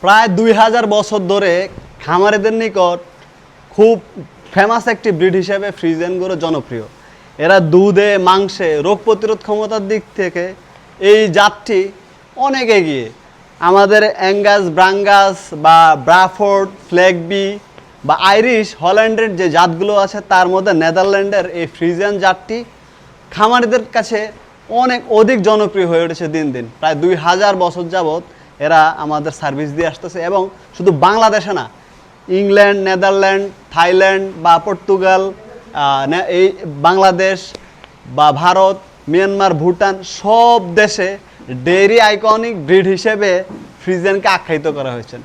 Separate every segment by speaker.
Speaker 1: প্রায় 2000 বছর ধরে খামারিদের নিকট খুব ফেমাস একটি ব্রিড হিসেবে ফ্রিজিয়ান গরু জনপ্রিয়। এরা দুধে মাংসে রোগ প্রতিরোধ ক্ষমতার দিক থেকে এই জাতটি অনেক এগিয়ে। আমাদের অ্যাঙ্গাস, ব্রাঙ্গাস বা ব্রাফোর্ড, ফ্ল্যাগবি বা আইরিশ, হল্যান্ডের যে জাতগুলো আছে তার মধ্যে নেদারল্যান্ডের এই ফ্রিজিয়ান জাতটি খামারিদের কাছে অনেক অধিক জনপ্রিয় হয়ে উঠেছে দিন দিন। প্রায় 2000 বছর যাবৎ এরা আমাদের সার্ভিস দিয়ে আসতেছে এবং শুধু বাংলাদেশে না, ইংল্যান্ড, নেদারল্যান্ড, থাইল্যান্ড বা পর্তুগাল, এই বাংলাদেশ বা ভারত, মিয়ানমার, ভুটান সব দেশে ডেইরি আইকনিক ব্রিড হিসেবে ফ্রিজিয়ানকে আখ্যায়িত করা হয়েছে।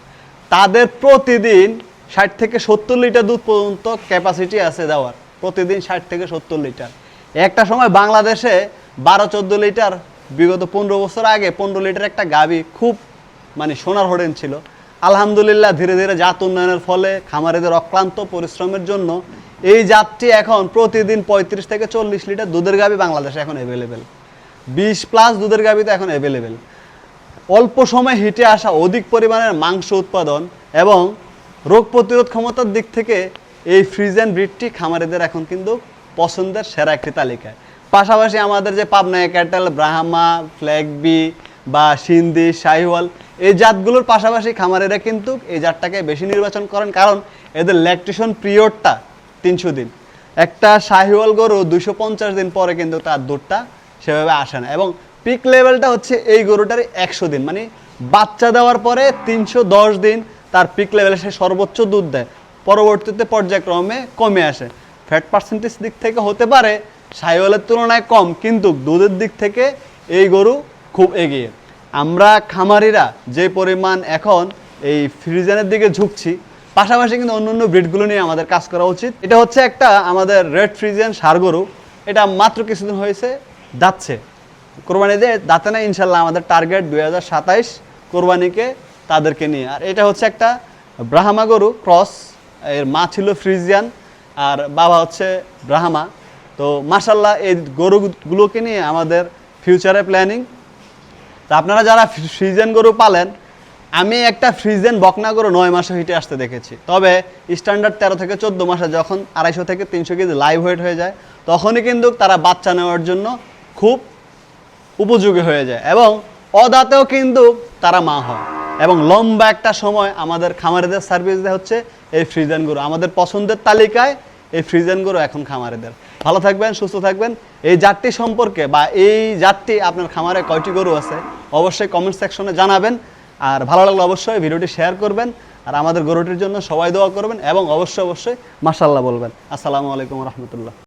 Speaker 1: তাদের প্রতিদিন 60 থেকে 70 লিটার দুধ পর্যন্ত ক্যাপাসিটি আছে দেওয়ার, প্রতিদিন 60 থেকে 70 লিটার। একটা সময় বাংলাদেশে 12-14 লিটার, বিগত 15 বছর আগে 15 লিটার একটা গাভী খুব সোনার হরিণ ছিল। আলহামদুলিল্লাহ ধীরে ধীরে জাত উন্নয়নের ফলে খামারিদের অক্লান্ত পরিশ্রমের জন্য এই জাতটি এখন প্রতিদিন 35 থেকে 40 লিটার দুধের গাভী বাংলাদেশে এখন অ্যাভেলেবেল। 20+ দুধের গাভী তো এখন অ্যাভেলেবেল। অল্প সময় হিটে আসা অধিক পরিমাণের মাংস উৎপাদন এবং রোগ প্রতিরোধ ক্ষমতার দিক থেকে এই ফ্রিজিয়ান ব্রিডটি খামারিদের এখন কিন্তু পছন্দের সেরা একটি তালিকায়। পাশাপাশি আমাদের যে পাবনায় ক্যাটেল, ব্রাহ্মা, ফ্ল্যাগবি বা সিন্ধি, শাহিওয়াল এই জাতগুলোর পাশাপাশি খামারিরা কিন্তু এই জাতটাকে বেশি নির্বাচন করেন, কারণ এদের ল্যাকটেশন পিরিয়ডটা 300 দিন। একটা শাহিওয়াল গরু 250 দিন পরে কিন্তু তার দুধটা সেভাবে আসে না, এবং পিক লেভেলটা হচ্ছে এই গরুটার 100 দিন, বাচ্চা দেওয়ার পরে 310 দিন তার পিক লেভেলে সে সর্বোচ্চ দুধ দেয়। পরবর্তীতে পর্যায়ক্রমে কমে আসে। ফ্যাট পার্সেন্টেজ দিক থেকে হতে পারে শাহিওয়ালের তুলনায় কম, কিন্তু দুধের দিক থেকে এই গরু খুব এগিয়ে। আমরা খামারিরা যে পরিমাণ এখন এই ফ্রিজিয়ানের দিকে ঝুঁকছি, পাশাপাশি কিন্তু অন্য অন্য ব্রিডগুলো নিয়ে আমাদের কাজ করা উচিত। এটা হচ্ছে একটা আমাদের রেড ফ্রিজিয়ান ষাঁড় গরু। এটা মাত্র কিছুদিন হয়েছে যাচ্ছে, কোরবানি দিয়ে দাঁতে না, ইনশাল্লাহ আমাদের টার্গেট 2027 কোরবানিকে তাদেরকে নিয়ে। আর এটা হচ্ছে একটা ব্রাহ্মা গরু ক্রস, এর মা ছিল ফ্রিজিয়ান আর বাবা হচ্ছে ব্রাহ্মা। তো মাশাল্লাহ এই গরুগুলোকে নিয়ে আমাদের ফিউচারে প্ল্যানিং। তা আপনারা যারা ফ্রিজিয়ান গরু পালেন, আমি একটা ফ্রিজিয়ান বকনা গরু 9 মাসে হিটে আসতে দেখেছি। তবে স্ট্যান্ডার্ড 13 থেকে 14 মাসে যখন 250 থেকে 300 কেজি লাইভ ওয়েট হয়ে যায়, তখনই কিন্তু তারা বাচ্চা নেওয়ার জন্য খুব উপযোগী হয়ে যায় এবং অদাঁতেও কিন্তু তারা মা হয়। এবং লম্বা একটা সময় আমাদের খামারিদের সার্ভিস দেওয়া হচ্ছে এই ফ্রিজিয়ান গরু। আমাদের পছন্দের তালিকায় এই ফ্রিজিয়ান গরু এখন খামারিদের। ভালো থাকবেন, সুস্থ থাকবেন। এই জাতটি সম্পর্কে বা এই জাতটি আপনার খামারে কয়টি গরু আছে অবশ্যই কমেন্ট সেকশনে জানাবেন। আর ভালো লাগলে অবশ্যই ভিডিওটি শেয়ার করবেন। আর আমাদের গরুটির জন্য সবাই দোয়া করবেন এবং অবশ্যই মাশাআল্লাহ বলবেন। আসসালামু আলাইকুম রহমতুল্লাহ।